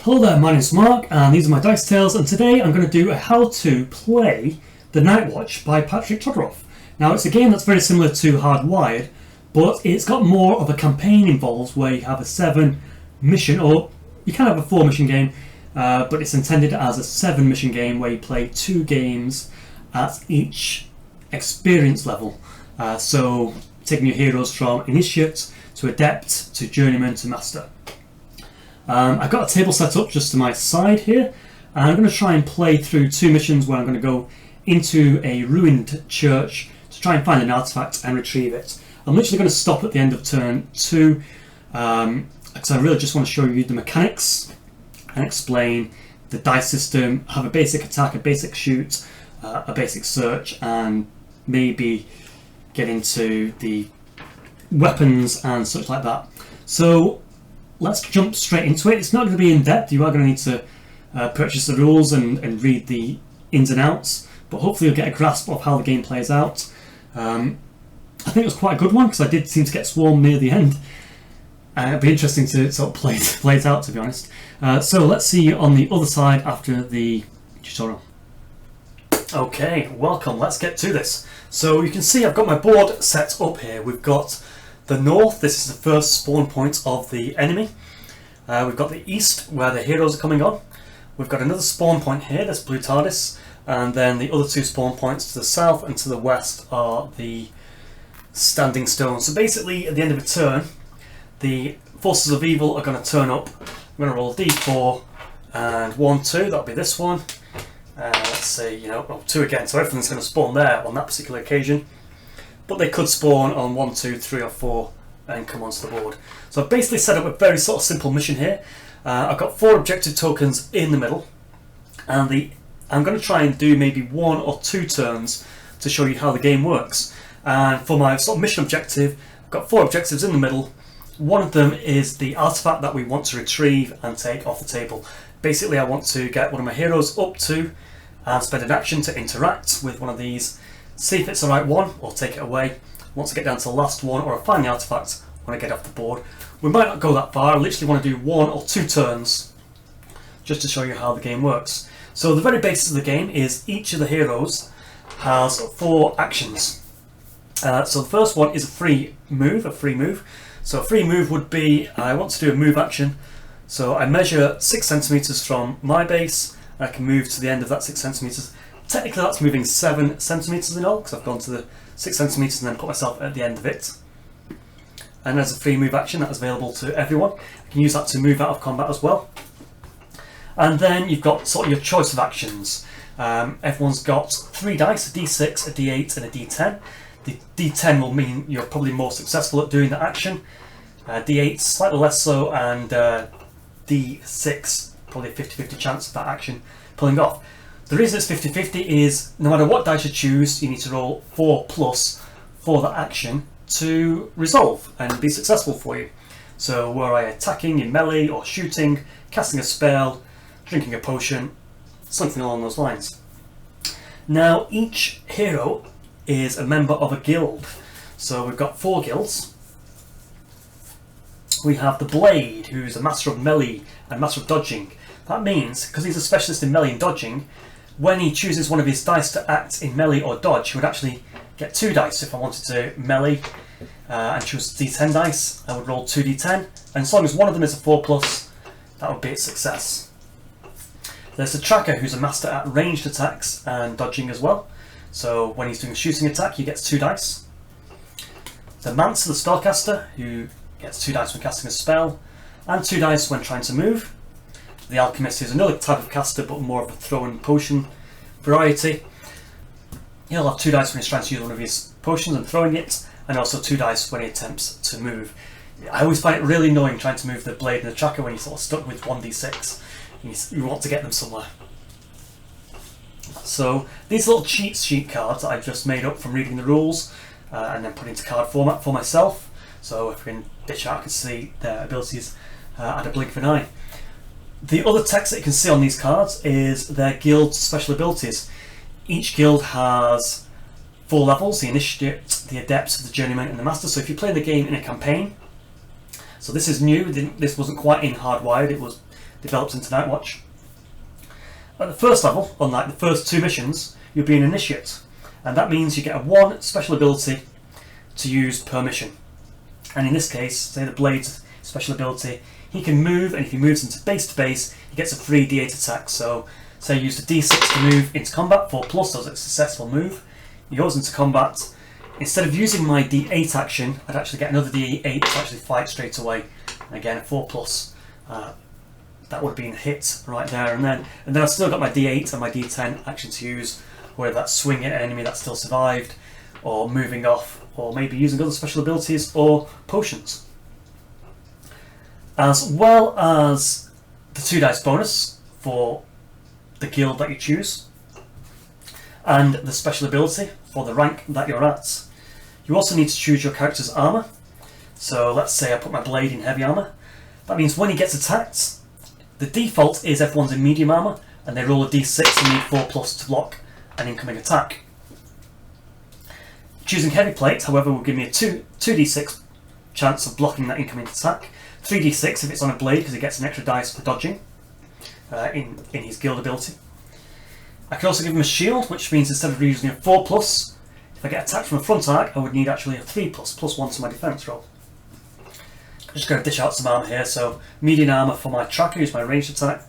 Hello there, my name's Mark and these are my Dice Tales, and today I'm going to do a how to play the Nightwatch by Patrick Todoroff. Now it's a game that's very similar to Hardwired, but it's got more of a campaign involved where you have a 7 mission, or you can have a 4 mission game, but it's intended as a 7 mission game where you play 2 games at each experience level. So taking your heroes from Initiate to Adept to Journeyman to Master. I've got a table set up just to my side here, and I'm going to try and play through 2 missions where I'm going to go into a ruined church to try and find an artifact and retrieve it. I'm literally going to stop at the end of turn 2 because I really just want to show you the mechanics and explain the dice system, have a basic attack, a basic shoot, a basic search, and maybe get into the weapons and such like that. So let's jump straight into it. It's not going to be in depth. You are going to need to purchase the rules and read the ins and outs, but hopefully you'll get a grasp of how the game plays out. I think it was quite a good one because I did seem to get swarmed near the end. It'd be interesting to sort of play it out, to be honest. So let's see you on the other side after the tutorial. Okay, welcome. Let's get to this. So you can see I've got my board set up here. We've got the north. This is the first spawn point of the enemy. We've got the east where the heroes are coming on. We've got another spawn point here, that's Blue TARDIS, and then the other 2 spawn points to the south and to the west are the standing stones. So basically at the end of a turn the forces of evil are going to turn up. I'm going to roll a d4 and 1, 2, that'll be this one. Let's say, 2 again, so everything's going to spawn there on that particular occasion. But they could spawn on 1, 2, 3 or 4 and come onto the board. So I've basically set up a very sort of simple mission here. I've got 4 objective tokens in the middle, and I'm going to try and do maybe 1 or 2 turns to show you how the game works. And for my sort of mission objective, I've got 4 objectives in the middle. One of them is the artifact that we want to retrieve and take off the table. Basically I want to get one of my heroes up to and spend an action to interact with one of these, see if it's the right one or take it away. Once I get down to the last one or I find the artifact when I get off the board. We might not go that far. I literally want to do 1 or 2 turns just to show you how the game works. So the very basis of the game is each of the heroes has 4 actions. So the first one is a free move. So a free move would be, I want to do a move action. So I measure 6 centimeters from my base, and I can move to the end of that 6 centimeters. Technically that's moving 7 centimeters in all, because I've gone to the 6 centimeters and then put myself at the end of it. And as a free move action, that is available to everyone. I can use that to move out of combat as well. And then you've got sort of your choice of actions. Everyone's got 3 dice, a d6, a d8 and a d10. The d10 will mean you're probably more successful at doing the action. D8 slightly less so, and d6 probably a 50-50 chance of that action pulling off. The reason it's 50-50 is no matter what dice you choose, you need to roll 4 plus for that action to resolve and be successful for you. So were I attacking in melee or shooting, casting a spell, drinking a potion, something along those lines. Now each hero is a member of a guild. So we've got 4 guilds. We have the Blade, who's a master of melee and master of dodging. That means, because he's a specialist in melee and dodging, when he chooses one of his dice to act in melee or dodge, he would actually get 2 dice. If I wanted to melee and choose d10 dice, I would roll 2d10, and as long as one of them is a 4 plus, that would be a success. There's the Tracker, who's a master at ranged attacks and dodging as well. So when he's doing a shooting attack, he gets 2 dice. The Mansa, the spellcaster, who gets 2 dice when casting a spell, and 2 dice when trying to move. The Alchemist is another type of caster, but more of a throw and potion variety. He'll have 2 dice when he's trying to use one of his potions and throwing it, and also 2 dice when he attempts to move. I always find it really annoying trying to move the Blade and the Tracker when you're sort of stuck with 1d6. You want to get them somewhere. So these little cheat sheet cards that I've just made up from reading the rules and then put into card format for myself. So if we can ditch out, I can see their abilities at a blink of an eye. The other text that you can see on these cards is their guild's special abilities. Each guild has 4 levels: the Initiate, the Adept, the Journeyman and the Master. So if you play the game in a campaign, so this is new, this wasn't quite in Hardwired, it was develops into Nightwatch. At the first level, unlike the first 2 missions, you'll be an initiate, and that means you get a 1 special ability to use per mission. And in this case, say the Blade's special ability, he can move, and if he moves into base to base, he gets a free D8 attack. So say you use the D6 to move into combat, 4+, does a successful move, he goes into combat. Instead of using my D8 action, I'd actually get another D8 to actually fight straight away. And again, a 4+. That would have been a hit right there, and then I've still got my D8 and my D10 action to use, whether that's swinging at an enemy that still survived, or moving off, or maybe using other special abilities or potions. As well as the 2 dice bonus for the guild that you choose, and the special ability for the rank that you're at. You also need to choose your character's armour. So let's say I put my Blade in heavy armour. That means when he gets attacked, the default is everyone's in medium armour, and they roll a d6 and need 4+ to block an incoming attack. Choosing heavy plate, however, will give me a 2d6 chance of blocking that incoming attack, 3d6 if it's on a Blade because he gets an extra dice for dodging in his guild ability. I can also give him a shield, which means instead of using a 4+, if I get attacked from a front arc, I would need actually a 3+, +1 to my defense roll. I'm just going to dish out some armour here, so medium armour for my tracker, use my ranged attack.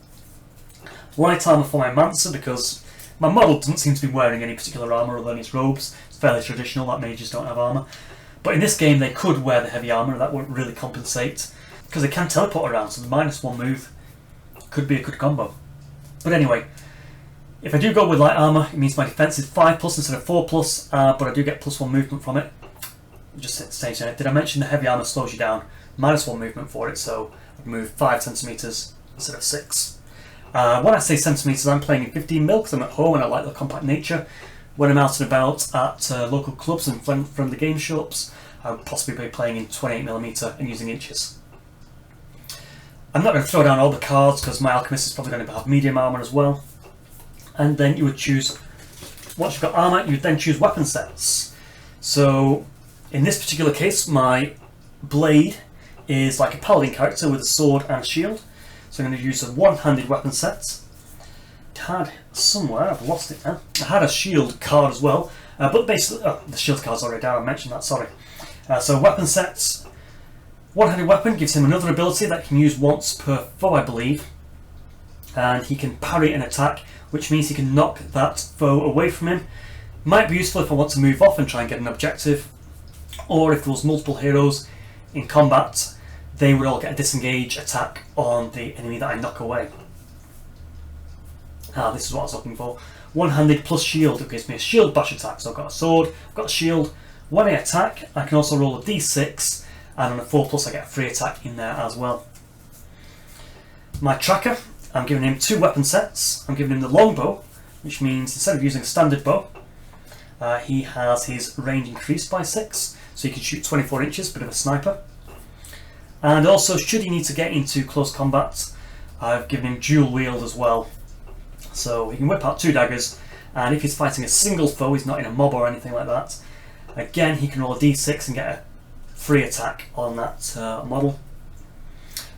Light armour for my Mansa, because my model doesn't seem to be wearing any particular armour other than his robes. It's fairly traditional that mages don't have armour. But in this game they could wear the heavy armour, that wouldn't really compensate, because they can teleport around, so the -1 move could be a good combo. But anyway, if I do go with light armour, it means my defense is 5+ instead of 4+, but I do get +1 movement from it. Just stating it. Did I mention the heavy armour slows you down? -1 movement for it, so I can move 5 centimeters instead of 6. When I say centimeters, I'm playing in 15mm because I'm at home and I like the compact nature. When I'm out and about at local clubs and from the game shops, I would possibly be playing in 28mm and using inches. I'm not going to throw down all the cards because my alchemist is probably going to have medium armour as well. And then you would choose, once you've got armour, you would then choose weapon sets. So in this particular case, my Blade is like a paladin character with a sword and a shield. So I'm going to use a one-handed weapon set. It had somewhere, I've lost it now. I had a shield card as well, but basically, the shield card's already down, I mentioned that, sorry. So weapon sets, one-handed weapon gives him another ability that he can use once per foe, I believe. And he can parry an attack, which means he can knock that foe away from him. Might be useful if I want to move off and try and get an objective, or if there was multiple heroes in combat, they would all get a disengage attack on the enemy that I knock away. This is what I was looking for. One-handed plus shield, it gives me a shield bash attack. So I've got a sword, I've got a shield. When I attack, I can also roll a d6, and on a 4+ I get a free attack in there as well. My tracker, I'm giving him 2 weapon sets. I'm giving him the longbow, which means instead of using a standard bow, he has his range increased by 6, so he can shoot 24 inches, bit of a sniper. And also, should he need to get into close combat, I've given him dual wield as well. So he can whip out 2 daggers, and if he's fighting a single foe, he's not in a mob or anything like that, again he can roll a d6 and get a free attack on that model.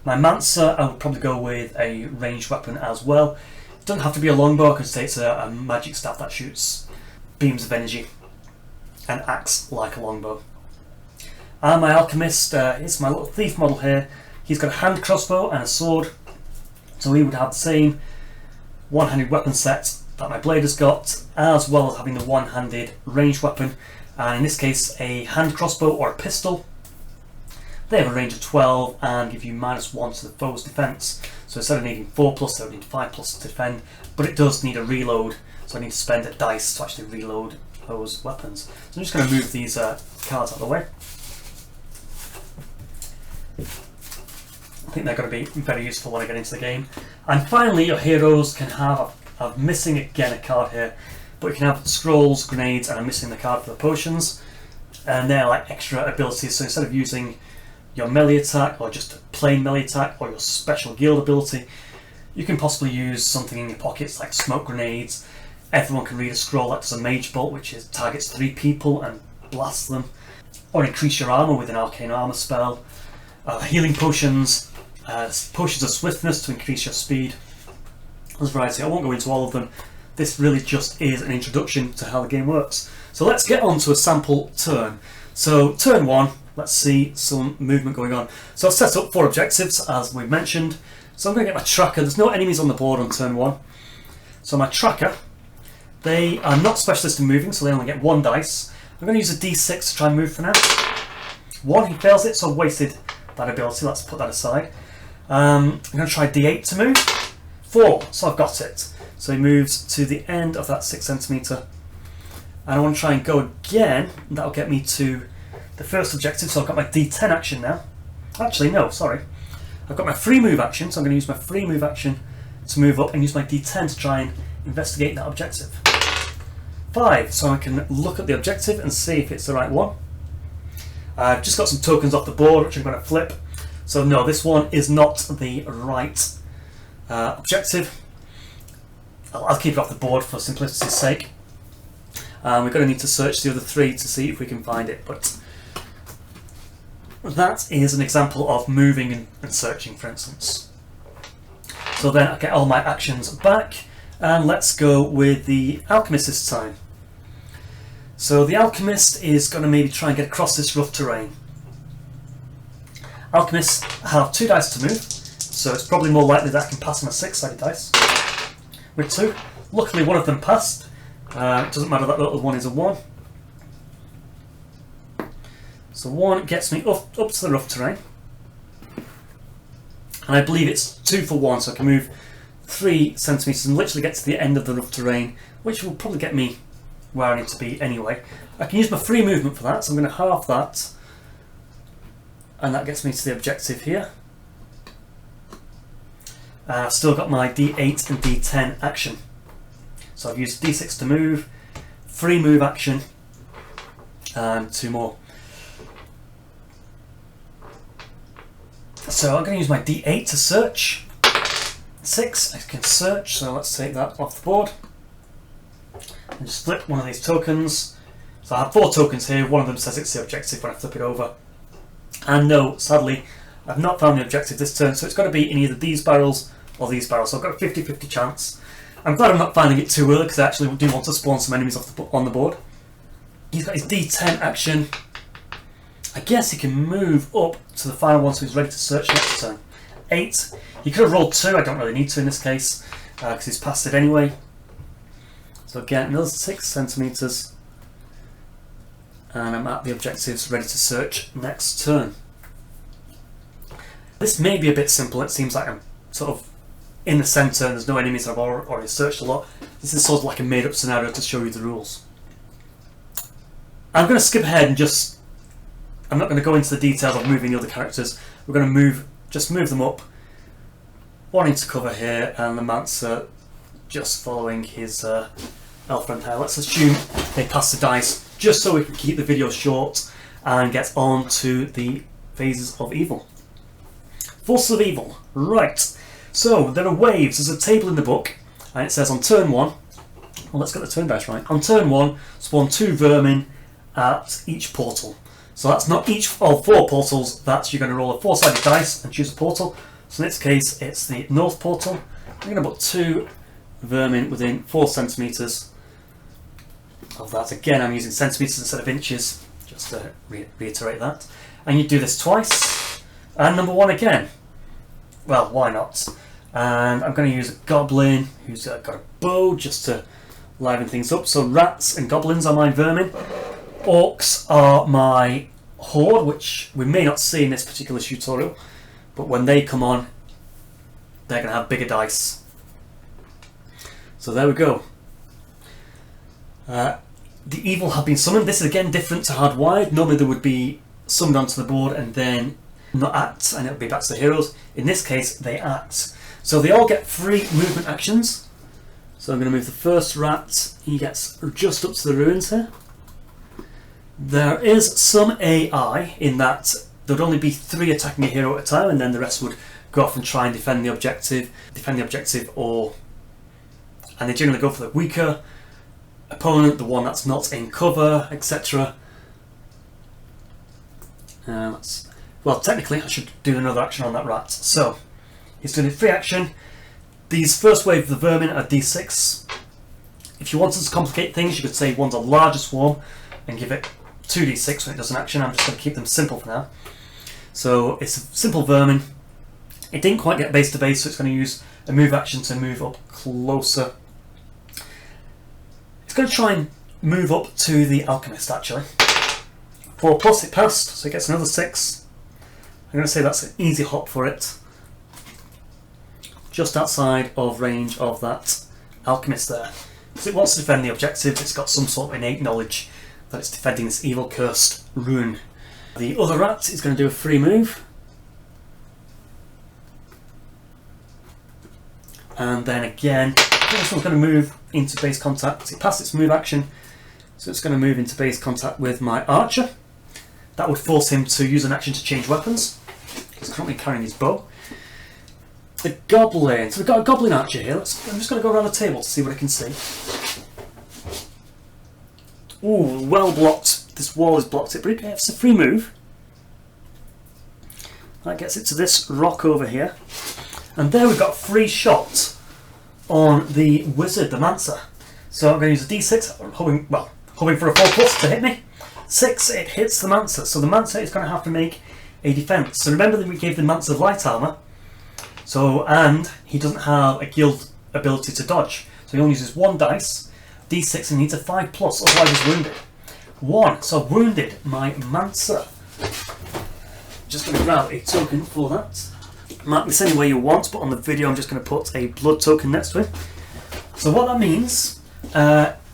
My Mansa, I would probably go with a ranged weapon as well. It doesn't have to be a longbow, I could say it's a magic staff that shoots beams of energy and acts like a longbow. And my alchemist, it's my little thief model here. He's got a hand crossbow and a sword, so he would have the same one-handed weapon set that my blade has got, as well as having the one-handed ranged weapon, and in this case a hand crossbow or a pistol. They have a range of 12 and give you -1 to the foe's defense, so instead of needing 4+, they would need 5+ to defend, but it does need a reload, so I need to spend a dice to actually reload those weapons. So I'm just going to move these cards out of the way. I think they're going to be very useful when I get into the game. And finally, your heroes can have, I'm missing again a card here, but you can have scrolls, grenades, and I'm missing the card for the potions, and they're like extra abilities. So instead of using your melee attack or just a plain melee attack or your special guild ability, you can possibly use something in your pockets like smoke grenades. Everyone can read a scroll that does a mage bolt, which targets 3 people and blasts them, or increase your armor with an arcane armor spell. Healing potions, potions of swiftness to increase your speed. There's a variety. I won't go into all of them. This really just is an introduction to how the game works. So let's get on to a sample turn. So turn 1, let's see some movement going on. So I've set up 4 objectives as we mentioned. So I'm going to get my tracker. There's no enemies on the board on turn 1. So my tracker, they are not specialist in moving, so they only get 1 dice. I'm going to use a d6 to try and move for now. 1, he fails it, so I've wasted that ability. Let's put that aside. I'm going to try d8 to move. 4, so I've got it. So he moves to the end of that 6 centimetre. And I want to try and go again. That'll get me to the first objective. So I've got my d10 action now. Actually, no, sorry. I've got my free move action, so I'm going to use my free move action to move up and use my d10 to try and investigate that objective. 5, so I can look at the objective and see if it's the right one. I've just got some tokens off the board which I'm going to flip. So no, this one is not the right objective. I'll keep it off the board for simplicity's sake. We're going to need to search the other 3 to see if we can find it, but that is an example of moving and searching, for instance. So then I get all my actions back, and let's go with the alchemist this time. So the alchemist is going to maybe try and get across this rough terrain. Alchemists have 2 dice to move, so it's probably more likely that I can pass on a 6-sided dice with 2. Luckily one of them passed. It doesn't matter that the other one is a 1. So 1 gets me up to the rough terrain. And I believe it's 2 for 1, so I can move 3 centimetres and literally get to the end of the rough terrain, which will probably get me where I need to be anyway. I can use my free movement for that, so I'm going to halve that. And that gets me to the objective here. I've still got my d8 and d10 action. So I've used d6 to move, free move action, and 2 more. So I'm going to use my d8 to search. 6, I can search, so let's take that off the board. And just flip one of these tokens. So I have 4 tokens here, one of them says it's the objective when I flip it over. And no, sadly, I've not found the objective this turn, so it's got to be in either these barrels or these barrels. So I've got a 50-50 chance. I'm glad I'm not finding it too early because I actually do want to spawn some enemies on the board. He's got his d10 action. I guess he can move up to the final one, so he's ready to search next turn. 8. He could have rolled 2, I don't really need to in this case, because he's passed it anyway. So again, another 6 centimetres. And I'm at the objectives, ready to search next turn. This may be a bit simple. It seems like I'm sort of in the centre and there's no enemies. I've already searched a lot. This is sort of like a made up scenario to show you the rules. I'm going to skip ahead and I'm not going to go into the details of moving the other characters. We're going to just move them up. 1 into cover here, and the Mansa just following his elf friend here. Let's assume they pass the dice, just so we can keep the video short and get on to the phases of evil. Forces of evil. Right. So there are waves. There's a table in the book, and it says on turn 1. Well, let's get the turn dice right. On turn 1, spawn 2 vermin at each portal. So that's not each of 4 portals. That's you're going to roll a 4-sided dice and choose a portal. So in this case, it's the north portal. I'm going to put 2 vermin within 4 centimetres of that. Again, I'm using centimetres instead of inches, just to reiterate that. And you do this twice. And number 1 again. Well, why not? And I'm going to use a goblin who's got a bow just to liven things up. So rats and goblins are my vermin. Orcs are my horde, which we may not see in this particular tutorial, but when they come on, they're going to have bigger dice. So there we go. The evil have been summoned. This is again different to Hardwired. Normally they would be summoned onto the board and then not act, and it would be back to the heroes. In this case, they act. So they all get free movement actions. So I'm going to move the first rat. He gets just up to the ruins here. There is some AI in that there would only be 3 attacking a hero at a time, and then the rest would go off and try and defend the objective, and they generally go for the weaker opponent, the one that's not in cover, etc. Let's Well, technically I should do another action on that rat. So, he's doing a free action. These first wave of the vermin are D6. If you wanted to complicate things, you could say one's a larger swarm and give it 2d6 when it does an action. I'm just going to keep them simple for now. So it's a simple vermin. It didn't quite get base to base, so it's going to use a move action to move up closer. It's going to try and move up to the alchemist actually. 4+, it passed, so it gets another 6. I'm going to say that's an easy hop for it. Just outside of range of that alchemist there. So it wants to defend the objective, it's got some sort of innate knowledge that it's defending this evil cursed rune. The other rat is going to do a free move. And then again, this one's going to move into base contact. It passed its move action, so it's going to move into base contact with my archer. That would force him to use an action to change weapons. He's currently carrying his bow. The goblin. So we've got a goblin archer here. I'm just going to go around the table to see what I can see. Ooh, well blocked. This wall is blocked it, but it's a free move. That gets it to this rock over here. And there we've got a free shot on the wizard, the Mansa. So I'm going to use a d6, hoping for a 4+ to hit me. 6, it hits the Mansa. So the Mansa is going to have to make a defense. So remember that we gave the Mansa light armor. So, and he doesn't have a guild ability to dodge. So he only uses 1 dice, d6, and he needs a 5+, otherwise he's wounded. 1, so I've wounded my Mansa. Just going to grab a token for that. Mark this any way you want, but on the video I'm just going to put a blood token next to it. So what that means,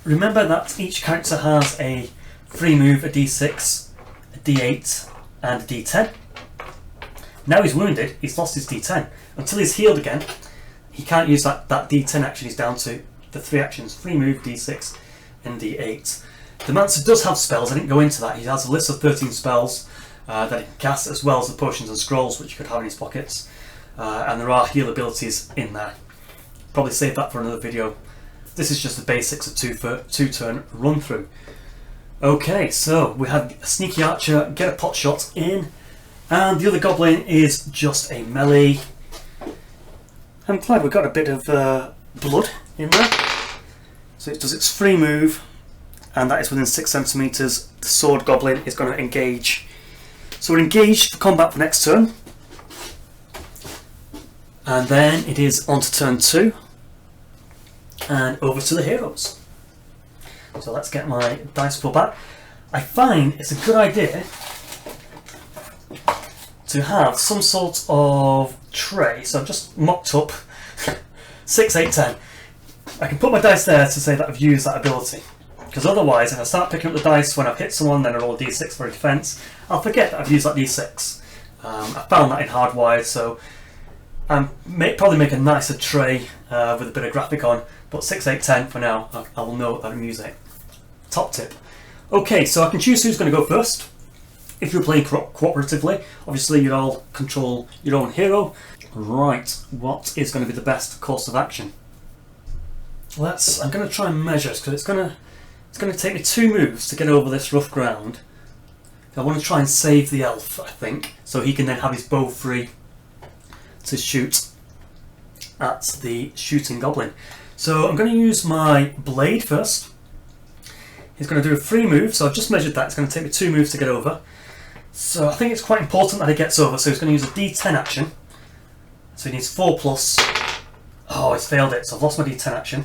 remember that each character has a free move, a d6, a d8, and a d10. Now he's wounded, he's lost his d10. Until he's healed again, he can't use that d10 action. He's down to the 3 actions, free move, d6, and d8. The Mansa does have spells, I didn't go into that. He has a list of 13 spells that he can cast, as well as the potions and scrolls which he could have in his pockets. And there are heal abilities in there. Probably save that for another video. This is just the basics of 2-turn run through. Okay, so we have a sneaky archer, get a pot shot in, and the other goblin is just a melee. I'm glad we've got a bit of blood in there. So it does its free move, and that is within 6 centimeters. The sword goblin is going to engage. So we're engaged for combat for next turn. And then it is on to turn 2. And over to the heroes. So let's get my dice pool back. I find it's a good idea to have some sort of tray. So I've just mocked up 6, 8, 10. I can put my dice there to say that I've used that ability. Because otherwise, if I start picking up the dice when I've hit someone, then I roll a d6 for a defense, I'll forget that I've used that d6. I found that in Hardwired, so probably make a nicer tray with a bit of graphic on, but 6, 8, 10 for now, I will know that I'm using it. Top tip. Okay, so I can choose who's going to go first. If you're playing cooperatively, obviously you all control your own hero. Right, what is going to be the best course of action? I'm going to try and measure because it's going to take me 2 moves to get over this rough ground. I want to try and save the elf, I think, so he can then have his bow free to shoot at the shooting goblin. So I'm going to use my blade first. He's going to do a free move, so I've just measured that. It's going to take me 2 moves to get over. So I think it's quite important that he gets over, so he's going to use a d10 action. So he needs 4+. Oh, he's failed it, so I've lost my d10 action.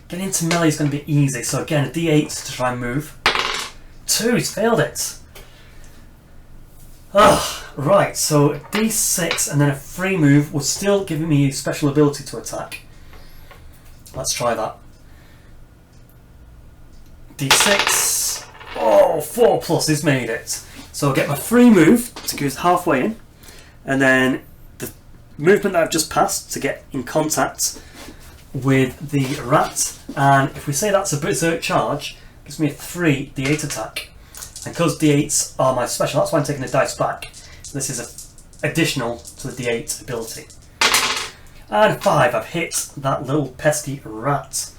Getting into melee is going to be easy, so again a d8 to try and move. 2, he's failed it. Right, so a d6 and then a free move would still give me a special ability to attack. Let's try that. d6. Oh, 4+, he's made it. So I'll get my free move to go halfway in, and then the movement that I've just passed to get in contact with the rat, and if we say that's a berserk charge, it gives me a 3 d8 attack, and because d8s are my special, that's why I'm taking the dice back. This is additional to the d8 ability. And 5, I've hit that little pesky rat.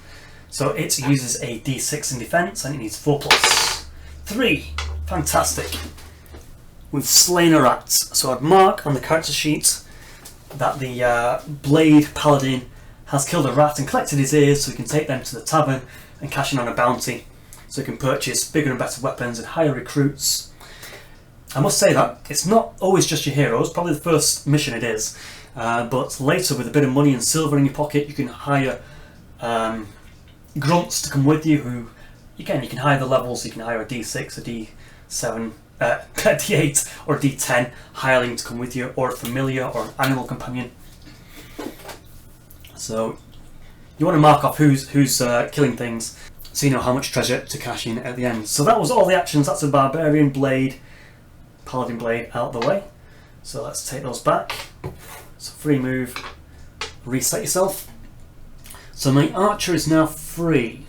So it uses a d6 in defense and it needs 4+. 3, fantastic. we've slain a rat. So I'd mark on the character sheet that the Blade Paladin has killed a rat and collected his ears, so we can take them to the tavern and cash in on a bounty, so we can purchase bigger and better weapons and hire recruits. I must say that it's not always just your heroes, probably the first mission it is, but later with a bit of money and silver in your pocket you can hire grunts to come with you, who, again, you can hire the levels, you can hire a D6, a D7, a D8 or a D10 hireling to come with you, or a familiar or an animal companion. So you want to mark off who's killing things, so you know how much treasure to cash in at the end. So that was all the actions. That's a Barbarian Blade, Paladin Blade out the way. So let's take those back. So free move, reset yourself. So my archer is now free.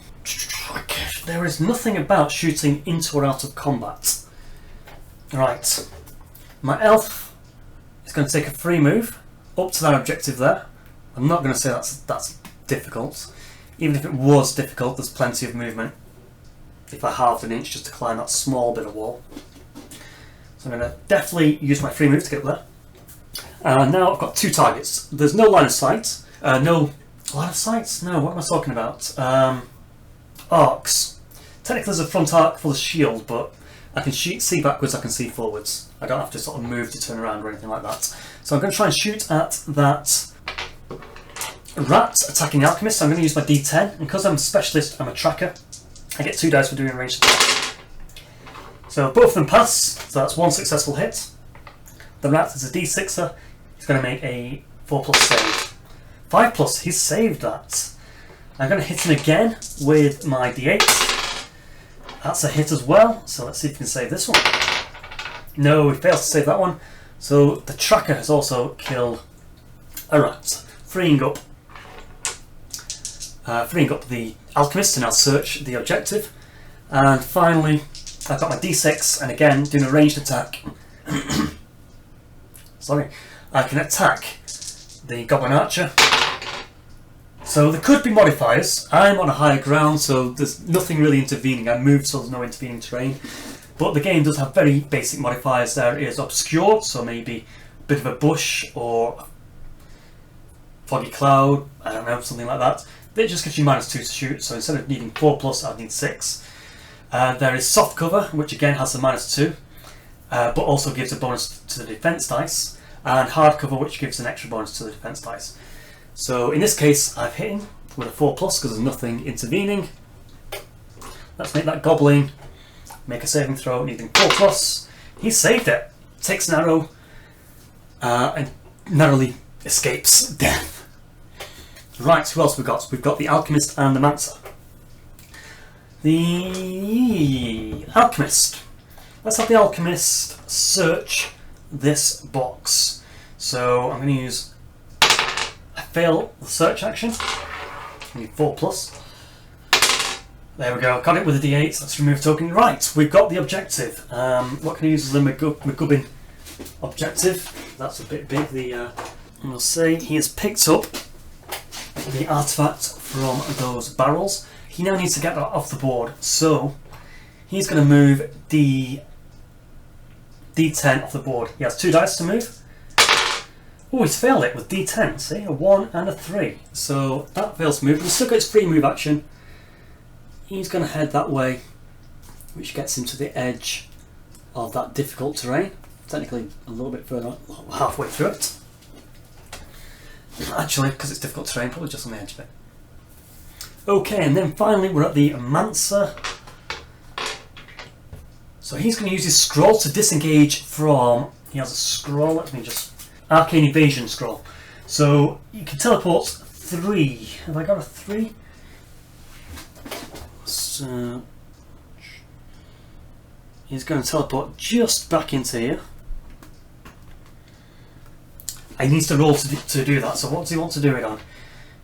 There is nothing about shooting into or out of combat. Right, my elf is going to take a free move up to that objective there. I'm not going to say that's difficult. Even if it was difficult, there's plenty of movement if I halved an inch just to climb that small bit of wall. So I'm going to definitely use my free move to get up there. Now I've got two targets. There's no line of sight. No line of sight? No, what am I talking about? Arcs. Technically there's a front arc for the shield, but I can see backwards, I can see forwards. I don't have to sort of move to turn around or anything like that. So I'm going to try and shoot at that rat attacking the alchemist. So I'm going to use my D10, and because I'm a specialist, I'm a tracker, I get 2 dice for doing a ranged attack. So both of them pass, so that's 1 successful hit. The rat is a D6er, he's going to make a 4+ save. 5+, he's saved that. I'm going to hit him again with my D8. That's a hit as well, so let's see if we can save this one. No, he fails to save that one. So the tracker has also killed a rat, freeing up the alchemist to now search the objective. And finally, I've got my D6, and again, doing a ranged attack. Sorry, I can attack the goblin archer. So there could be modifiers. I'm on a higher ground, so there's nothing really intervening. I moved, so there's no intervening terrain. But the game does have very basic modifiers. There is obscured, so maybe a bit of a bush or foggy cloud, I don't know, something like that. It just gives you -2 to shoot, so instead of needing 4+, I'd need 6. There is soft cover, which again has a -2, but also gives a bonus to the defense dice, and hard cover, which gives an extra bonus to the defense dice. So in this case, I've hit him with a 4+, because there's nothing intervening. Let's make that goblin make a saving throw, needing 4+. He saved it, takes an arrow, and narrowly escapes death. Right, who else have we got? We've got the alchemist and the Mansa. The alchemist. Let's have the alchemist search this box. So I'm going to use a fail the search action. I need 4+. There we go, got it with a D8. Let's remove token. Right, we've got the objective. What can I use as a McGubbin objective? That's a bit big. We'll see, he has picked up the artifact from those barrels. He now needs to get that off the board, so he's going to move the D10 off the board. He has 2 dice to move. Oh, he's failed it with D10, see? A 1 and a 3. So that fails to move, but he's still got his free move action. He's going to head that way, which gets him to the edge of that difficult terrain. Technically a little bit further, halfway through it. Actually, because it's difficult terrain, probably just on the edge of it. Okay, and then finally we're at the Mansa. So he's going to use his scroll to disengage from... He has a scroll, let me just... Arcane Evasion scroll. So you can teleport 3. Have I got a 3? So he's going to teleport just back into here. He needs to roll to do that, so what does he want to do it on?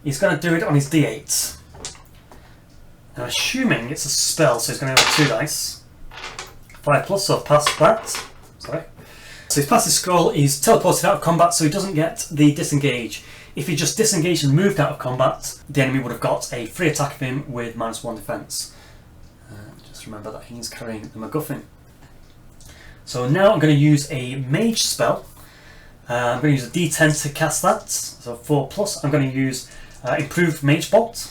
He's going to do it on his D8. Now assuming it's a spell, so he's going to have 2 dice. 5+, so I've passed that. Sorry. So he's passed his scroll, he's teleported out of combat, so he doesn't get the disengage. If he just disengaged and moved out of combat, the enemy would have got a free attack of him with -1 defense. Just remember that he's carrying the MacGuffin. So So now I'm going to use a mage spell. I'm going to use a D10 to cast that, so 4+. I'm going to use improved mage bolt.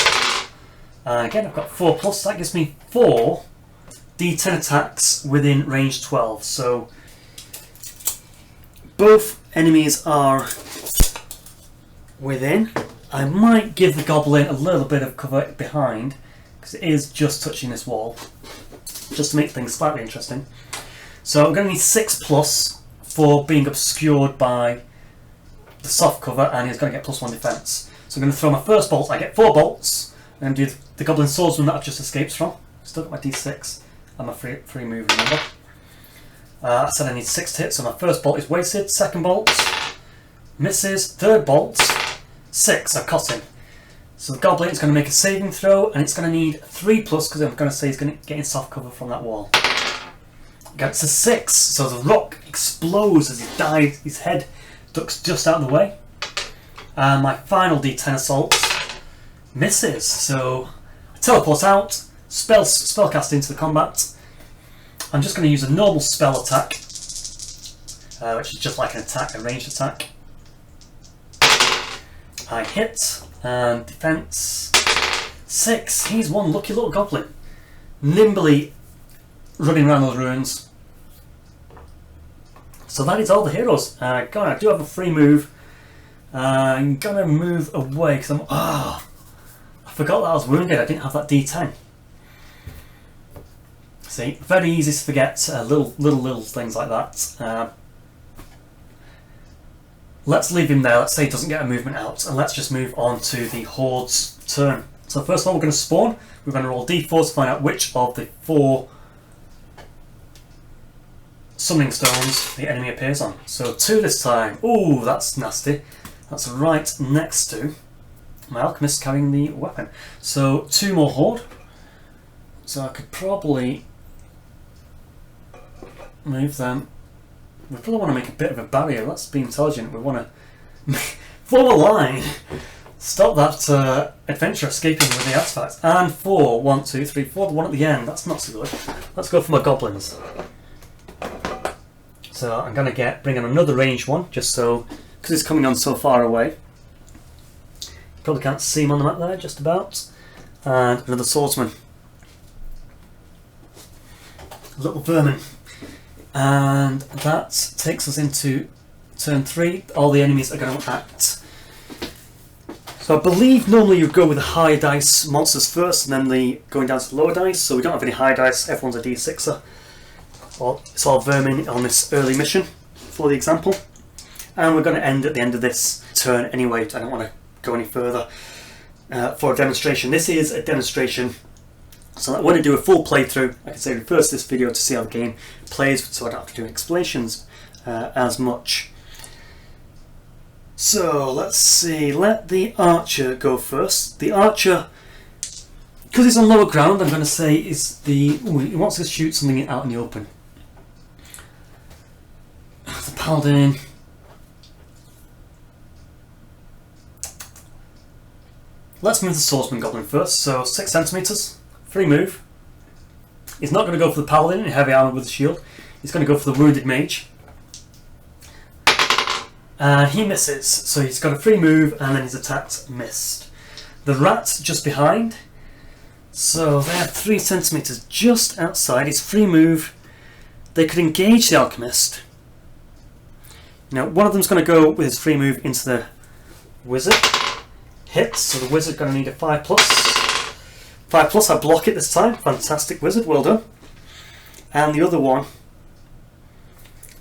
Again, I've got 4+. That gives me 4 D10 attacks within range 12. So both enemies are within. I might give the goblin a little bit of cover behind because it is just touching this wall, just to make things slightly interesting. So I'm going to need 6+ for being obscured by the soft cover, and he's going to get +1 defense. So I'm going to throw my first bolt. I get 4 bolts. I'm going to do the goblin swordsman that I've just escaped from. Still got my D6 and my free move, remember. I said I need 6 to hit, so my first bolt is wasted. Second bolt misses. Third bolt 6. I've caught him. So the goblin is going to make a saving throw, and it's going to need 3+ because I'm going to say he's going to get in soft cover from that wall. Gets a 6, so the rock explodes as he dies. His head ducks just out of the way. And my final D10 assault misses, so I teleport out, spellcast into the combat. I'm just going to use a normal spell attack, which is just like an attack, a ranged attack. I hit, and defense 6. He's one lucky little goblin, nimbly running around those ruins. So that is all the heroes. I do have a free move. I'm gonna move away because I forgot that I was wounded. I didn't have that D10. See, very easy to forget little things like that. Let's leave him there. Let's say he doesn't get a movement out, and let's just move on to the Horde's turn. So first of all, we're going to spawn. We're going to roll D4 to find out which of the 4 summoning stones the enemy appears on. So 2 this time. Ooh, that's nasty. That's right next to my alchemist carrying the weapon. So 2 more Horde. So I could probably move them. We probably want to make a bit of a barrier. Let's be intelligent. We want to form a line. Stop that adventure escaping with the artifacts. And 4. 1, 2, 3, 4. The one at the end. That's not so good. Let's go for my goblins. So I'm going to bring in another ranged one, just so, because it's coming on so far away. You probably can't see him on the map there, just about. And another swordsman. Little vermin. And that takes us into turn 3. All the enemies are going to act. So I believe normally you go with the higher dice monsters first, and then going down to the lower dice. So we don't have any high dice, everyone's a D6er. It's all vermin on this early mission for the example, and we're going to end at the end of this turn anyway. I don't want to go any further for a demonstration. This is a demonstration, so when I do a full playthrough, I can say reverse this video to see how the game plays, so I don't have to do explanations as much. So let's see, let the archer go first. The archer, because he's on lower ground, I'm going to say he wants to shoot something out in the open. The paladin. Let's move the swordsman goblin first. So 6 centimeters, free move. He's not going to go for the paladin in heavy armor with a shield. He's going to go for the wounded mage. He misses, so he's got a free move, and then his attack's missed. The rat just behind. So they have 3 centimeters just outside. His free move. They could engage the alchemist. Now, one of them's going to go with his free move into the wizard. Hits, so the wizard's going to need a 5+. 5+, I block it this time. Fantastic wizard, well done. And the other one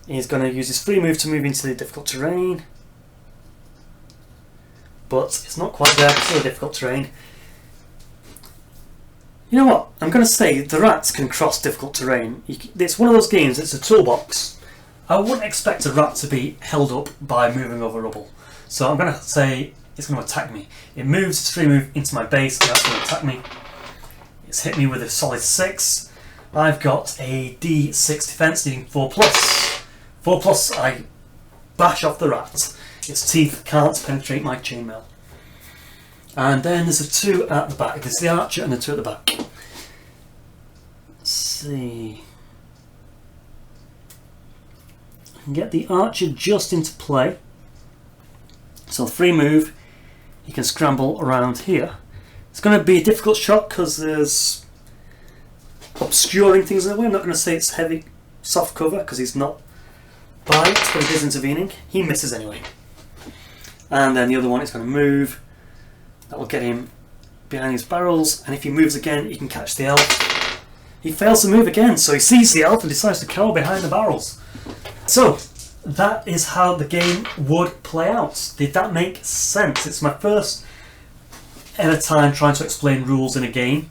is going to use his free move to move into the difficult terrain. But it's not quite there, it's still difficult terrain. You know what? I'm going to say the rats can cross difficult terrain. It's one of those games, it's a toolbox. I wouldn't expect a rat to be held up by moving over rubble. So I'm going to say it's going to attack me. It moves its free move into my base, and that's going to attack me. It's hit me with a solid 6. I've got a D6 defense needing 4+. 4+, I bash off the rat. Its teeth can't penetrate my chainmail. And then there's a 2 at the back. There's the archer and the 2 at the back. Let's see. and get the archer just into play. So free move, you can scramble around here. It's going to be a difficult shot because there's obscuring things in the way. I'm not going to say it's heavy, soft cover because he's not by it, but he is intervening. He misses anyway. And then the other one is going to move. That will get him behind his barrels, and if he moves again, he can catch the elf. He fails to move again, so he sees the elf and decides to cower behind the barrels. So that is how the game would play out. Did that make sense? It's my first ever time trying to explain rules in a game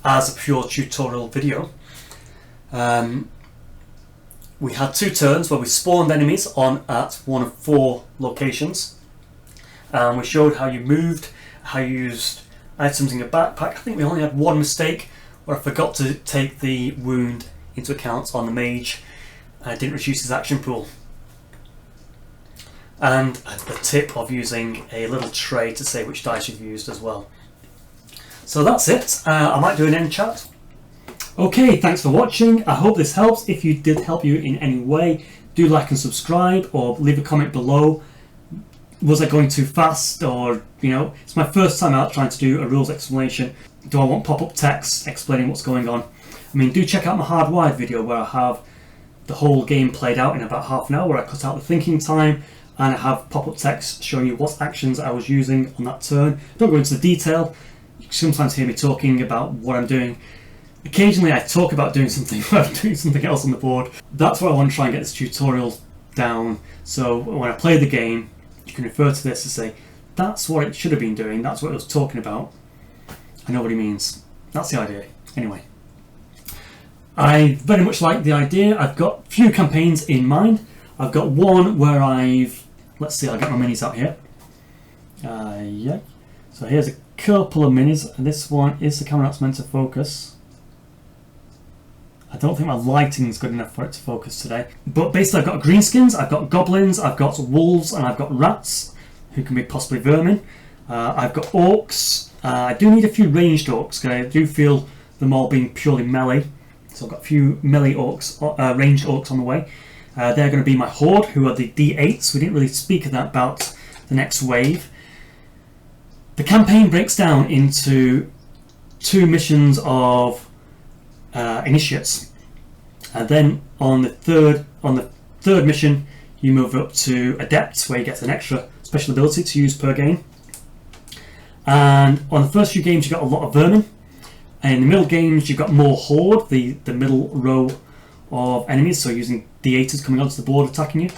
as a pure tutorial video. We had 2 turns where we spawned enemies on at one of 4 locations. We showed how you moved, how you used items in your backpack. I think we only had one mistake where I forgot to take the wound into account on the mage. I didn't reduce his action pool. And the tip of using a little tray to say which dice you've used as well. So that's it. I might do an end chat. Okay, thanks for watching. I hope this helps. If you did help you in any way, do like and subscribe or leave a comment below. Was I going too fast, or, you know, it's my first time out trying to do a rules explanation. Do I want pop-up text explaining what's going on? I mean, do check out my Hardwired video where I have the whole game played out in about half an hour, where I cut out the thinking time and I have pop-up text showing you what actions I was using on that turn. Don't go into the detail. You sometimes hear me talking about what I'm doing. Occasionally I talk about doing something while I'm doing something else on the board. That's why I want to try and get this tutorial down, so when I play the game you can refer to this to say, that's what it should have been doing, that's what it was talking about. I know what he means. That's the idea. Anyway, I very much like the idea. I've got a few campaigns in mind. I've got one where let's see, I'll get my minis out here. Yeah. So here's a couple of minis, and this one is the camera that's meant to focus. I don't think my lighting's good enough for it to focus today. But basically I've got greenskins, I've got goblins, I've got wolves, and I've got rats, who can be possibly vermin. I've got orcs. I do need a few ranged orcs, because I do feel them all being purely melee. So I've got a few melee orcs, ranged orcs on the way. They're going to be my horde, who are the D8s. We didn't really speak of that about the next wave. The campaign breaks down into 2 missions of initiates, and then on the third mission you move up to adepts, where you get an extra special ability to use per game. And on the first few games you got a lot of vermin, and in the middle games you've got more horde, the middle row of enemies, so using D8s coming onto the board attacking you.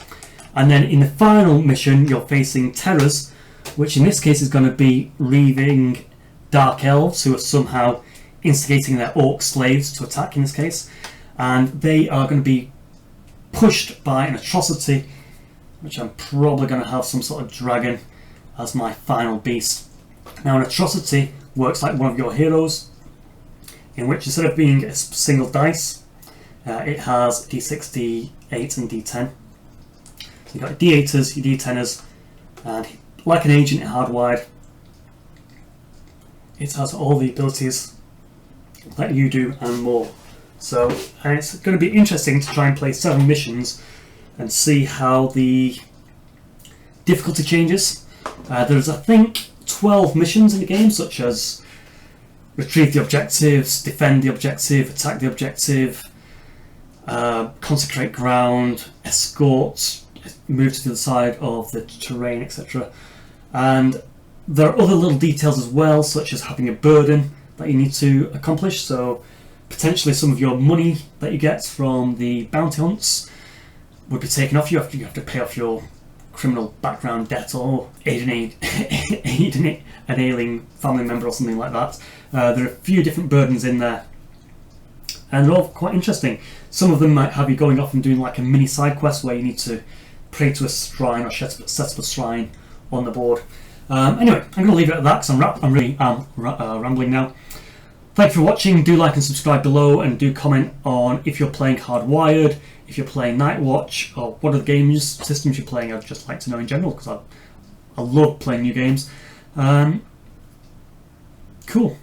And then in the final mission you're facing terrors, which in this case is going to be reaving dark elves, who are somehow instigating their orc slaves to attack in this case, and they are going to be pushed by an atrocity, which I'm probably going to have some sort of dragon as my final beast. Now an atrocity works like one of your heroes, in which instead of being a single dice, it has D6, D8 and D10. So you've got D8s, your D10s, and like an agent in Hardwired, it has all the abilities that you do and more. So it's going to be interesting to try and play 7 missions and see how the difficulty changes. There's, I think, 12 missions in the game, such as retrieve the objectives, defend the objective, attack the objective, consecrate ground, escort, move to the other side of the terrain, etc. And there are other little details as well, such as having a burden that you need to accomplish. So potentially some of your money that you get from the bounty hunts would be taken off you after you have to pay off your criminal background debt or aid an ailing family member or something like that. There are a few different burdens in there, and they're all quite interesting. Some of them might have you going off and doing like a mini side quest where you need to pray to a shrine or set up a shrine on the board. Anyway, I'm going to leave it at that because I'm really rambling now. Thank you for watching. Do like and subscribe below, and do comment on if you're playing Hardwired, if you're playing Nightwatch, or what are the games systems you're playing. I'd just like to know in general, because I love playing new games. Cool.